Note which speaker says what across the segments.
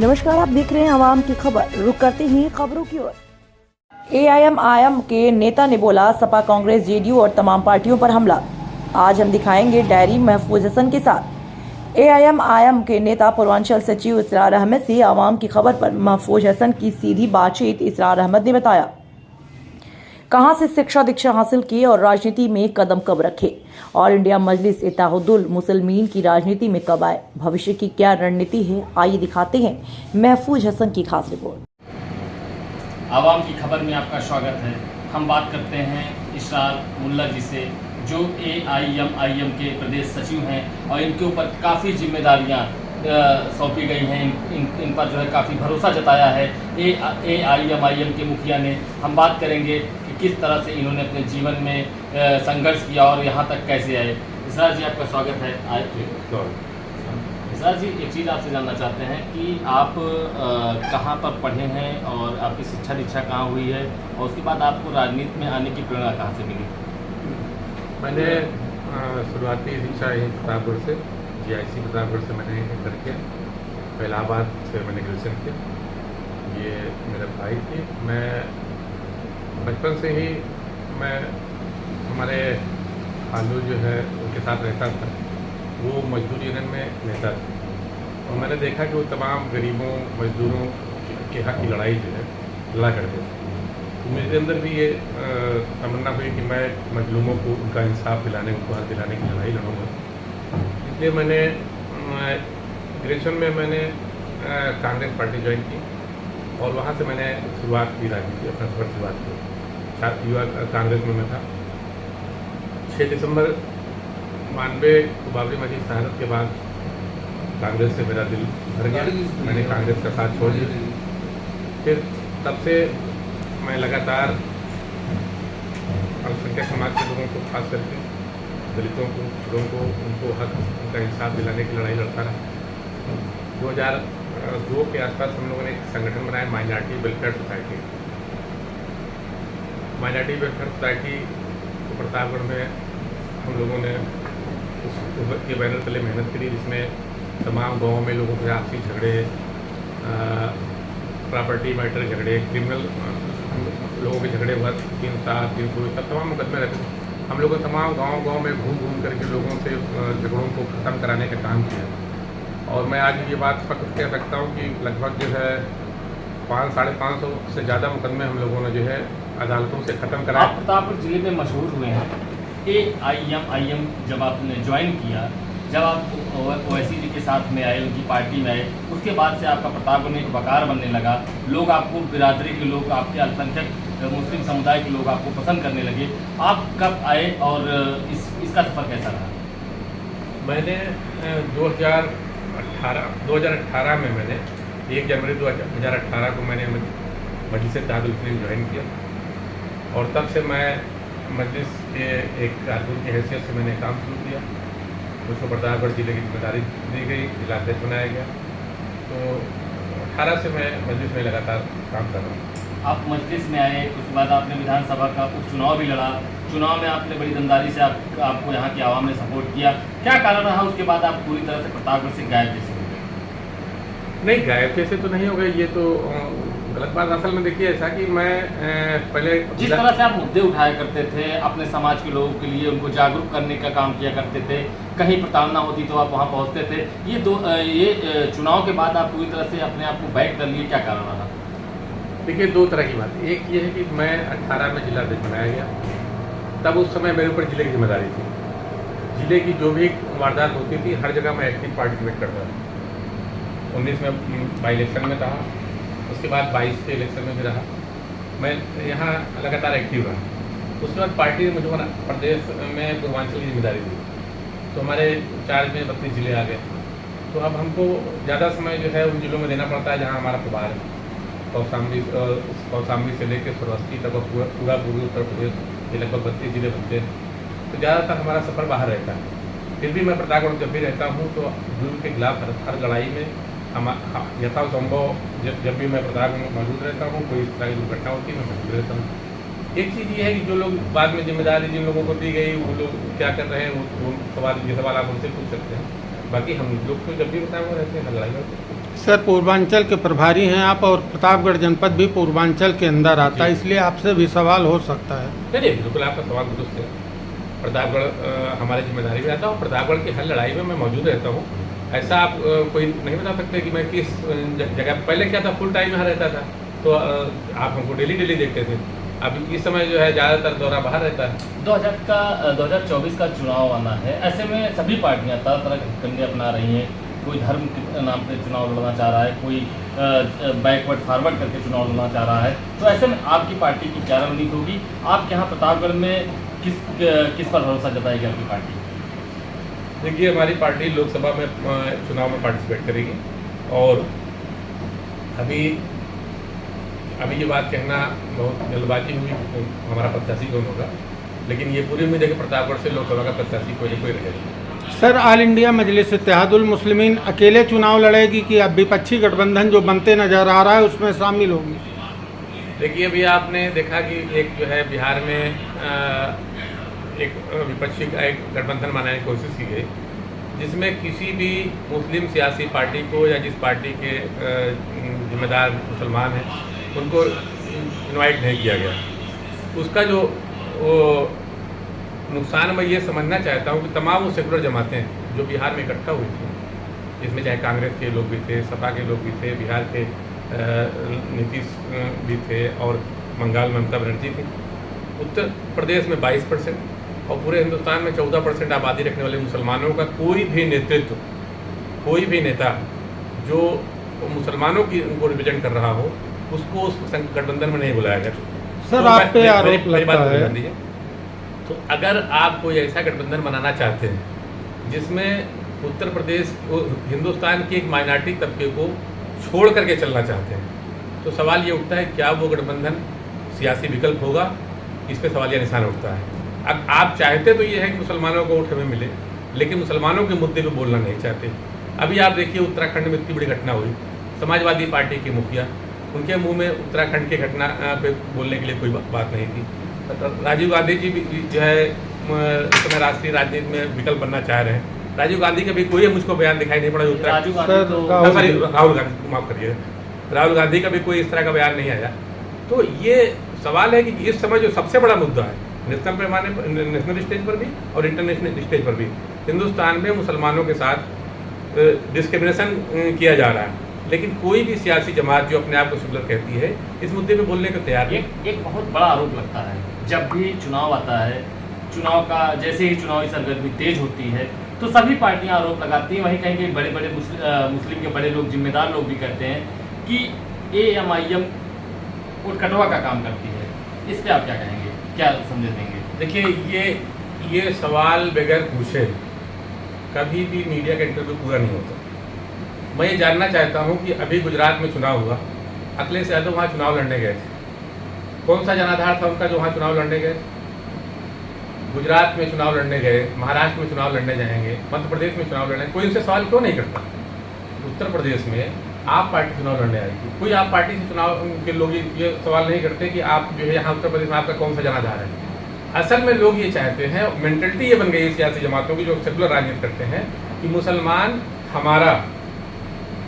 Speaker 1: नमस्कार, आप देख रहे हैं आवाम की खबर। रुक करते हैं खबरों की ओर। एआईएमआईएम के नेता ने बोला, सपा, कांग्रेस, जेडीयू और तमाम पार्टियों पर हमला। आज हम दिखाएंगे डायरी महफूज हसन के साथ। एआईएमआईएम के नेता पूर्वांचल सचिव इसरार अहमद से आवाम की खबर पर महफूज हसन की सीधी बातचीत। इसरार अहमद ने बताया कहां से शिक्षा दीक्षा हासिल की और राजनीति में कदम कब रखे, ऑल इंडिया मजलिस इत्तेहादुल मुसलमीन की राजनीति में कब आए, भविष्य की क्या रणनीति है, आइए दिखाते हैं महफूज हसन की खास रिपोर्ट।
Speaker 2: आवाम की खबर में आपका स्वागत है। हम बात करते हैं इसरार मुल्ला जी से, जो एआईएमआईएम के प्रदेश सचिव हैं और इनके ऊपर काफ़ी जिम्मेदारियां सौंपी गई हैं। इन पर जो है काफ़ी भरोसा जताया है एआईएमआईएम के मुखिया ने। हम बात करेंगे कि किस तरह से इन्होंने अपने जीवन में संघर्ष किया और यहाँ तक कैसे आए। इसरार जी, आपका स्वागत है। इसरार जी, एक चीज़ आपसे जानना चाहते हैं कि आप कहाँ पर पढ़े हैं और आपकी शिक्षा दीक्षा कहाँ हुई है, और उसके बाद आपको राजनीति में आने की प्रेरणा कहाँ से मिली?
Speaker 3: मैंने शुरुआती शिक्षा यही प्रतापगढ़ से, जीआईसी प्रतापगढ़ से मैंने इंटर किया। इलाहाबाद से मैंने ग्रेजुएशन किया। ये मेरे भाई थे। मैं बचपन से ही हमारे खालू जो है उनके साथ रहता था। वो मजदूर यूनियन में नेता थे और मैंने देखा कि वो तमाम गरीबों मजदूरों के हक की लड़ाई जो है लड़ा करते थे। तो मेरे अंदर भी ये तमन्ना हुई कि मैं मजलूमों को उनका इंसाफ दिलाने, उनको हक दिलाने की लड़ाई लड़ूँगा। इसलिए मैंने ग्रेजुएशन में मैंने कांग्रेस पार्टी ज्वाइन की और वहाँ से मैंने शुरुआत की, राजनीति अपना सफर शुरुआत की। छात्र युवा कांग्रेस में मैं था। 6 दिसंबर 92 को बाबरी मस्जिद शहादत के बाद कांग्रेस से मेरा दिल भर गया। मैंने कांग्रेस का साथ छोड़ दिया। फिर तब से मैं लगातार अल्पसंख्यक समाज के लोगों को, खास करके दलितों को, पिछड़ों को, उनको हक, उनका इंसाफ दिलाने की लड़ाई लड़ता रहा। 2002 के आसपास हम लोगों ने एक संगठन बनाया, minority welfare society. Minority welfare society को प्रतापगढ़ में हम लोगों ने उसके बैनर तले मेहनत करी, जिसमें तमाम गाँवों में लोगों के आपसी झगड़े, प्रॉपर्टी मैटर झगड़े, क्रिमिनल लोगों के झगड़े हुआ, 3-7 दिन कोई तमाम मुकदमे रहते थे। हम लोगों ने तमाम गांव में घूम करके लोगों से झगड़ों को ख़त्म कराने का काम किया। और मैं आज ये बात फख्र कह सकता हूँ कि लगभग जो है 500-550 से ज़्यादा मुकदमे हम लोगों ने जो है अदालतों से ख़त्म कराए।
Speaker 2: आप प्रतापगढ़ जिले में मशहूर हुए हैं। एआईएमआईएम जब आपने ज्वाइन किया, जब आप ओवैसी जी के साथ में आए, उनकी पार्टी में आए, उसके बाद से आपका प्रतापगढ़ में एक वकार बनने लगा। लोग आपको, बिरादरी के लोग, आपके अल्पसंख्यक मुस्लिम समुदाय के लोग आपको पसंद करने लगे। आप कब आए और इसका सफ़र कैसा रहा?
Speaker 3: मैंने 2018 में मैंने 1 जनवरी 2018 को मैंने मजलिस इत्तेहादुल मुसलमीन ज्वाइन किया और तब से मैं मजलिस के एक कारकुन की हैसियत से मैंने काम शुरू किया। मुझको प्रतापगढ़ जिले की जिम्मेदारी दी गई, जिला अध्यक्ष बनाया गया। तो 18 से मैं मजलिस में लगातार काम कर रहा हूँ।
Speaker 2: आप मजलिस में आए, उसके बाद आपने विधानसभा का उपचुनाव भी लड़ा। चुनाव में आपने बड़ी दमदारी से आपको यहाँ की आवाम ने सपोर्ट किया। क्या कारण रहा उसके बाद आप पूरी तरह से प्रतापगढ़ से गायब जैसे हो गए?
Speaker 3: नहीं, गायब जैसे तो नहीं हो गए, ये तो गलत बात। असल में देखिए ऐसा कि मैं पहले
Speaker 2: जिस तरह से आप मुद्दे उठाया करते थे अपने समाज के लोगों के लिए, उनको जागरूक करने का काम किया करते थे, कहीं प्रताड़ना होती तो आप वहाँ पहुँचते थे। ये चुनाव के बाद आप पूरी तरह से अपने आप को बैक कर लिए, क्या कारण रहा?
Speaker 3: देखिए, 2 तरह की बात। एक ये है कि मैं 18 में जिला अध्यक्ष बनाया गया, तब उस समय मेरे ऊपर जिले की जिम्मेदारी थी। जिले की जो भी वारदात होती थी हर जगह मैं एक्टिव पार्टिसिपेट करता था। 19 में बाई इलेक्शन में रहा, उसके बाद 22 के इलेक्शन में भी रहा। मैं यहाँ लगातार एक्टिव रहा। उसके बाद पार्टी ने मुझे प्रदेश में पूर्वांचल की जिम्मेदारी दी, तो हमारे चार्ज में 32 जिले आ गए। तो अब हमको ज़्यादा समय जो है उन जिलों में देना पड़ता है जहाँ हमारा प्रभार है। कौशाम्बी से लेकर सरवस्ती तक पूरा पूर्वी उत्तर प्रदेश ये लगभग 32 जिले बनते हैं। तो ज़्यादातर हमारा सफ़र बाहर रहता है। फिर भी मैं प्रतापगढ़ जब भी रहता हूँ तो जुर्म के खिलाफ हर लड़ाई में हम यथासंभव जब भी मैं प्रतापगढ़ में मौजूद रहता हूँ, कोई इस तरह की दुर्घटना होती है मैं मौजूद रहता हूँ। एक चीज़ ये है कि जो लोग बाद में जिम्मेदारी जिन लोगों को दी गई वो लोग क्या कर रहे हैं, वो सवाल आप उनसे पूछ सकते हैं। बाकी हम लोग तो जब भी बताए वो रहते हैं, लड़ाई करते हैं।
Speaker 4: सर, पूर्वांचल के प्रभारी हैं आप और प्रतापगढ़ जनपद भी पूर्वांचल के अंदर आता है, इसलिए आपसे भी सवाल हो सकता है।
Speaker 3: नहीं, बिल्कुल आपका सवाल दुरुस्त है। प्रतापगढ़ हमारी जिम्मेदारी में आता हूँ, प्रतापगढ़ की हर लड़ाई में मैं मौजूद रहता हूँ। ऐसा आप कोई नहीं बता सकते कि मैं किस जगह, पहले क्या था फुल टाइम यहाँ रहता था तो आप हमको डेली देखते थे। अभी इस समय जो है ज़्यादातर दौरा बाहर रहता है।
Speaker 2: 2024 का चुनाव आना है, ऐसे में सभी पार्टियां तरह तरह के कंधे अपना रही हैं। कोई धर्म के नाम पे चुनाव लड़ना चाह रहा है, कोई बैकवर्ड फॉरवर्ड करके चुनाव लड़ना चाह रहा है। तो ऐसे में आपकी पार्टी की क्या रणनीति होगी? आपके यहाँ प्रतापगढ़ में किस पर भरोसा जताएगी आपकी पार्टी?
Speaker 3: देखिए, हमारी पार्टी लोकसभा में चुनाव में पार्टिसिपेट करेगी और अभी ये बात कहना बहुत जल्दबाजी हुई तो हमारा प्रत्याशी कौन होगा, लेकिन ये पूरी उम्मीद है कि प्रतापगढ़ से लोकसभा का प्रत्याशी कोई न कोई रहेगा।
Speaker 4: सर, ऑल इंडिया मजलिस इत्तेहादुल मुस्लिमीन अकेले चुनाव लड़ेगी कि अब विपक्षी गठबंधन जो बनते नजर आ रहा है उसमें शामिल होगी?
Speaker 3: देखिए, अभी आपने देखा कि एक जो है बिहार में एक विपक्षी का एक गठबंधन बनाने की कोशिश की गई, जिसमें किसी भी मुस्लिम सियासी पार्टी को या जिस पार्टी के जिम्मेदार मुसलमान हैं उनको इनवाइट नहीं किया गया। उसका जो नुकसान मैं ये समझना चाहता हूँ कि तमाम वो सेकुलर जमातें हैं जो बिहार में इकट्ठा हुई थी, जिसमें चाहे कांग्रेस के लोग भी थे, सपा के लोग भी थे, बिहार के नीतीश भी थे और बंगाल में ममता बनर्जी थी, उत्तर प्रदेश में 22% और पूरे हिंदुस्तान में 14% आबादी रखने वाले मुसलमानों का कोई भी नेतृत्व, कोई भी नेता जो मुसलमानों की उनको रिप्रेजेंट कर रहा हो उसको उस गठबंधन में नहीं बुलाया गया।
Speaker 4: सर,
Speaker 3: तो
Speaker 4: आप पे आरोप लगता है।
Speaker 3: तो अगर आप कोई ऐसा गठबंधन बनाना चाहते हैं जिसमें उत्तर प्रदेश हिंदुस्तान के एक माइनॉरिटी तबके को छोड़ करके चलना चाहते हैं, तो सवाल ये उठता है क्या वो गठबंधन सियासी विकल्प होगा? इस पर सवालिया निशान उठता है। अब आप चाहते तो ये है कि मुसलमानों को वोट हमें मिले, लेकिन मुसलमानों के मुद्दे पे बोलना नहीं चाहते। अभी आप देखिए उत्तराखंड में इतनी बड़ी घटना हुई, समाजवादी पार्टी के मुखिया, उनके मुंह में उत्तराखंड की घटना पे बोलने के लिए कोई बात नहीं थी। राजीव गांधी जी भी जो है इस समय राष्ट्रीय राजनीति में विकल्प बनना चाह रहे हैं। राजीव गांधी का भी कोई मुझको बयान दिखाई नहीं पड़ा। राहुल गांधी, माफ करिए, राहुल गांधी का भी कोई इस तरह का बयान नहीं आया। तो ये सवाल है कि इस समय जो सबसे बड़ा मुद्दा है नेशनल पैमाने पर, नेशनल स्टेज पर भी और इंटरनेशनल स्टेज पर भी, हिंदुस्तान में मुसलमानों के साथ डिस्क्रिमिनेशन किया जा रहा है, लेकिन कोई भी सियासी जमात जो अपने आप को सेकुलर कहती है इस मुद्दे पे बोलने को तैयार नहीं।
Speaker 2: एक बहुत बड़ा आरोप लगता है, जब भी चुनाव आता है, चुनाव का जैसे ही चुनावी सरगर्मी तेज होती है तो सभी पार्टियां आरोप लगाती हैं। वहीं कहीं बड़े बड़े मुस्लिम के बड़े लोग, जिम्मेदार लोग भी कहते हैं कि AMIM उठकटवा का काम करती है। इस पर आप क्या कहेंगे, क्या संदेश देंगे?
Speaker 3: देखिए, ये सवाल बगैर पूछे कभी भी मीडिया का इंटरव्यू पूरा नहीं होता। मैं ये जानना चाहता हूँ कि अभी गुजरात में चुनाव हुआ, अखिलेश यादव वहाँ चुनाव लड़ने गए थे, कौन सा जनाधार था उनका जो वहाँ चुनाव लड़ने गए? गुजरात में चुनाव लड़ने गए, महाराष्ट्र में चुनाव लड़ने जाएंगे, मध्य प्रदेश में चुनाव लड़ने, कोई उनसे सवाल क्यों नहीं करता? उत्तर प्रदेश में आप पार्टी चुनाव लड़ने आएगी, कोई आप पार्टी से चुनाव के लोग ये सवाल नहीं करते कि आप जो है यहाँ उत्तर प्रदेश में आपका कौन सा जनाधार है। असल में लोग ये चाहते हैं, मेंटलिटी ये बन गई है सियासी जमातों की जो सेकुलर राजनीति करते हैं कि मुसलमान हमारा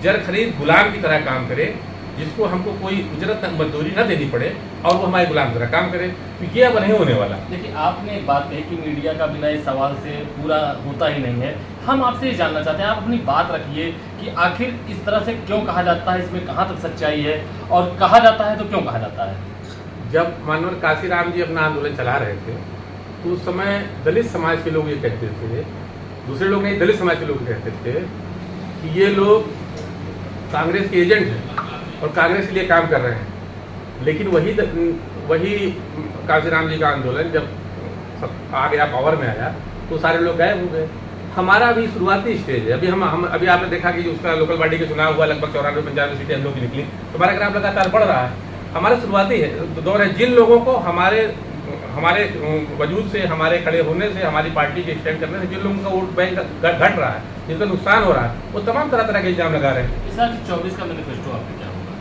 Speaker 3: जर खरीद गुलाम की तरह काम करे, जिसको हमको कोई उजरत मजदूरी न देनी पड़े और वो हमारे गुलाम की तरह काम करे। तो ये अब नहीं होने वाला।
Speaker 2: देखिए, आपने एक बात कही कि मीडिया का बिना इस सवाल से पूरा होता ही नहीं है। हम आपसे ये जानना चाहते हैं, आप अपनी बात रखिए कि आखिर इस तरह से क्यों कहा जाता है, इसमें कहाँ तक सच्चाई है और कहा जाता है तो क्यों कहा जाता है?
Speaker 3: जब मानवर काशीराम जी अपना आंदोलन चला रहे थे तो उस समय दलित समाज के लोग ये कहते थे, दूसरे लोग नहीं, दलित समाज के लोग कहते थे कि ये लोग कांग्रेस के एजेंट हैं और कांग्रेस के लिए काम कर रहे हैं। लेकिन वही काशीराम जी का आंदोलन जब आ गया, पावर में आया, तो सारे लोग गायब हो गए। हमारा अभी शुरुआती स्टेज है। अभी हम अभी आपने देखा कि उसका लोकल बॉडी का चुनाव हुआ, लगभग 94-95 सीटें हम लोग की निकली, तो हमारा ग्राफ लगातार बढ़ रहा है। हमारा शुरुआती है दौर है। जिन लोगों को हमारे वजूद से, हमारे खड़े होने से, हमारी पार्टी के स्टैंड करने से जिन लोगों का वोट बैंक घट रहा है, जिनका नुकसान हो रहा है, वो तमाम तरह तरह के इल्जाम लगा रहे हैं।
Speaker 2: इस साल 24 का मैनिफेस्टो आपका क्या होगा?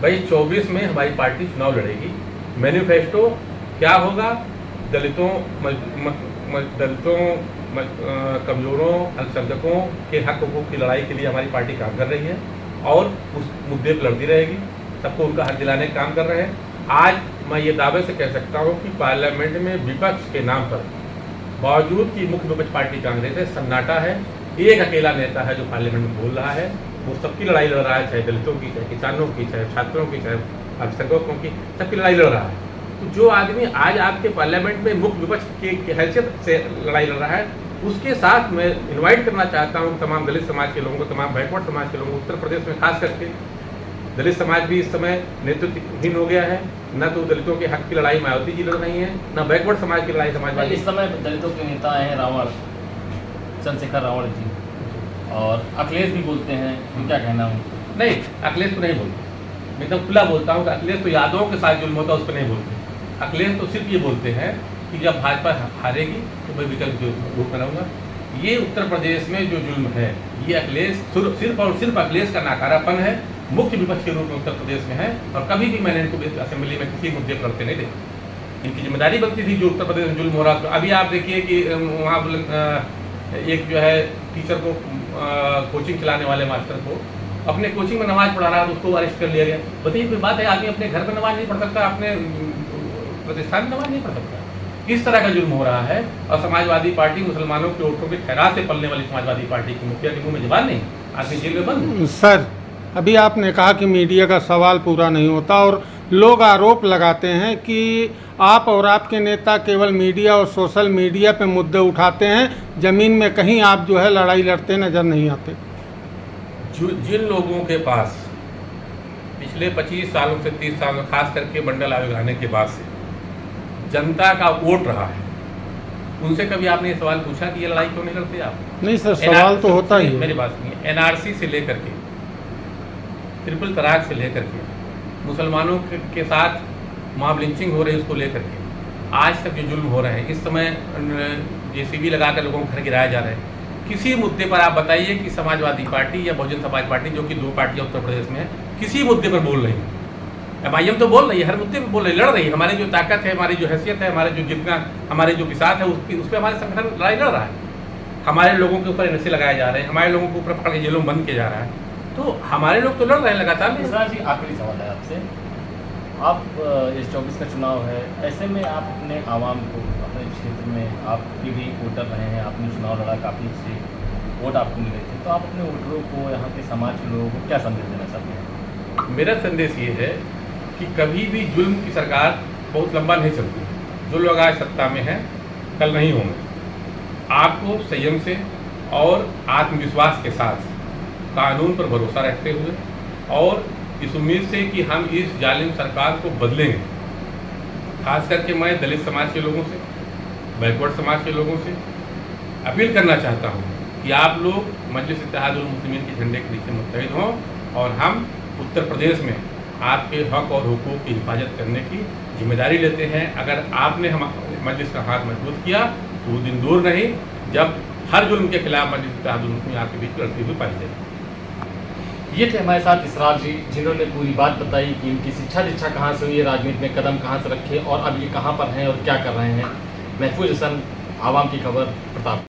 Speaker 3: भाई 24 में हमारी पार्टी चुनाव लड़ेगी। मैनिफेस्टो क्या होगा? दलितों कमज़ोरों, अल्पसंख्यकों के हक हकूक़ की लड़ाई के लिए हमारी पार्टी काम कर रही है और उस मुद्दे पर लड़ती रहेगी। सबको उनका हक दिलाने का काम कर रहे हैं। आज मैं ये दावे से कह सकता हूँ कि पार्लियामेंट में विपक्ष के नाम पर, बावजूद कि मुख्य विपक्ष पार्टी कांग्रेस है, सन्नाटा है। एक अकेला नेता है जो पार्लियामेंट में बोल रहा है, वो सबकी लड़ाई लड़ रहा है, चाहे दलितों की, चाहे किसानों की, चाहे छात्रों की, चाहे अल्पसंख्यकों की, सबकी लड़ाई लड़ रहा है। तो जो आदमी आज आपके पार्लियामेंट में मुख्य विपक्ष की हैसियत से लड़ाई लड़ रहा है, उसके साथ मैं इन्वाइट करना चाहता हूँ तमाम दलित समाज के लोगों को, तमाम बैकवर्ड समाज के लोगों को। उत्तर प्रदेश में खास करके दलित समाज भी इस समय नेतृत्वहीन हो गया है। न तो दलितों के हक की लड़ाई मायावती जी लड़ रही हैं, न बैकवर्ड समाज की लड़ाई समाजवादी।
Speaker 2: इस समय दलितों के नेता हैं रावण, चंद्रशेखर रावण जी, और अखिलेश भी बोलते हैं। तो क्या कहना है?
Speaker 3: नहीं, अखिलेश तो नहीं बोलते। मैं एकदम खुला बोलता हूँ कि अखिलेश तो यादवों के साथ जुल्म होता है, उस पर नहीं बोलते। अखिलेश तो सिर्फ ये बोलते हैं कि जब भाजपा हारेगी तो मैं विकल्प के रूप में रहूँगा। ये उत्तर प्रदेश में जो जुल्म है, ये अखिलेश सिर्फ और सिर्फ अखिलेश का नाकारापन है, मुख्य विपक्ष के रूप में उत्तर प्रदेश में है। और कभी भी मैंने इनको असेंबली में किसी मुद्दे पर लड़ते नहीं देखा। इनकी जिम्मेदारी बनती थी जो उत्तर प्रदेश में जुल्म हो रहा था। अभी आप देखिए कि वहाँ एक जो है टीचर को, कोचिंग चलाने वाले मास्टर को अपने कोचिंग में नमाज पढ़ा रहा था, उसको अरेस्ट कर लिया गया। बताइए, कोई बात है? आदमी अपने घर में नमाज नहीं पढ़ सकता, अपने प्रतिष्ठान में नमाज नहीं पढ़ सकता? इस तरह का जुल्म हो रहा है। और समाजवादी पार्टी मुसलमानों के वोटों के खैरात से पलने वाली समाजवादी पार्टी की मुखिया के मुंह में जबान नहीं, आदमी जेल में बंद।
Speaker 4: सर, अभी आपने कहा कि मीडिया का सवाल पूरा नहीं होता और लोग आरोप लगाते हैं कि आप और आपके नेता केवल मीडिया और सोशल मीडिया पे मुद्दे उठाते हैं, ज़मीन में कहीं आप जो है लड़ाई लड़ते नज़र नहीं आते।
Speaker 3: जिन लोगों के पास पिछले 25 सालों से 30 सालों में, खास करके मंडल आयोग आने के बाद से जनता का वोट रहा है, उनसे कभी आपने ये सवाल पूछा कि ये लड़ाई क्यों नहीं करते आप?
Speaker 4: नहीं सर, सवाल तो होता ही है।
Speaker 3: मेरी बात सुनिए, एनआरसी से लेकर के, ट्रिपल तलाक से लेकर के, मुसलमानों के साथ मॉब लिंचिंग हो रही है, उसको लेकर के आज तक जो जुल्म हो रहे हैं, इस समय जेसीबी लगाकर लोगों को घर गिराया जा रहा है। किसी मुद्दे पर आप बताइए कि समाजवादी पार्टी या बहुजन समाज पार्टी, जो कि 2 पार्टियां उत्तर प्रदेश में है, किसी मुद्दे पर बोल रही है? MIM तो बोल रही है, हर मुद्दे पर बोल रही, लड़ रही है। हमारी जो ताकत है, हमारी जो हैसियत है, हमारे जो जितना हमारे जो बिसात है, उस पर हमारे संगठन लड़ाई लड़ रहा है। हमारे लोगों के ऊपर NSA लगाए जा रहे हैं, हमारे लोगों के ऊपर पकड़ के जेलों में बंद किया जा रहा है। तो हमारे लोग तो लड़ रहे हैं लगातार।
Speaker 2: मिश्रा जी, आखिरी सवाल है आपसे। आप इस 24 का चुनाव है, ऐसे में आप अपने आवाम को, अपने क्षेत्र में आप भी वोटर रहे हैं, आपने चुनाव लड़ा, काफ़ी से वोट आपको मिले थे, तो आप अपने वोटरों को, यहाँ के समाज के लोगों को क्या संदेश देना चाहते हैं?
Speaker 3: मेरा संदेश ये है कि कभी भी जुल्म की सरकार बहुत लंबा नहीं चलती। जो लोग आज सत्ता में हैं, कल नहीं होंगे। आपको संयम से और आत्मविश्वास के साथ कानून पर भरोसा रखते हुए और इस उम्मीद से कि हम इस जालिम सरकार को बदलेंगे। खास करके मैं दलित समाज के लोगों से, बैकवर्ड समाज के लोगों से अपील करना चाहता हूँ कि आप लोग मजलिस इत्तेहादुल मुस्लिमीन के झंडे के नीचे मुत्तहिद हों और हम उत्तर प्रदेश में आपके हक और हुकूक की हिफाजत करने की जिम्मेदारी लेते हैं। अगर आपने हम मजलिस का हाथ मजबूत किया तो वो दिन दूर नहीं जब हर जुल्म के खिलाफ मजलिस इत्तेहादुल मुस्लिमीन आपके बीच लड़ती हुई पाई जाएगी।
Speaker 2: ये थे हमारे साथ इसरार जी, जिन्होंने पूरी बात बताई कि इनकी शिक्षा दीक्षा कहाँ से हुई है, राजनीति में कदम कहाँ से रखे और अब ये कहाँ पर हैं और क्या कर रहे हैं। महफूज हसन, आवाम की खबर।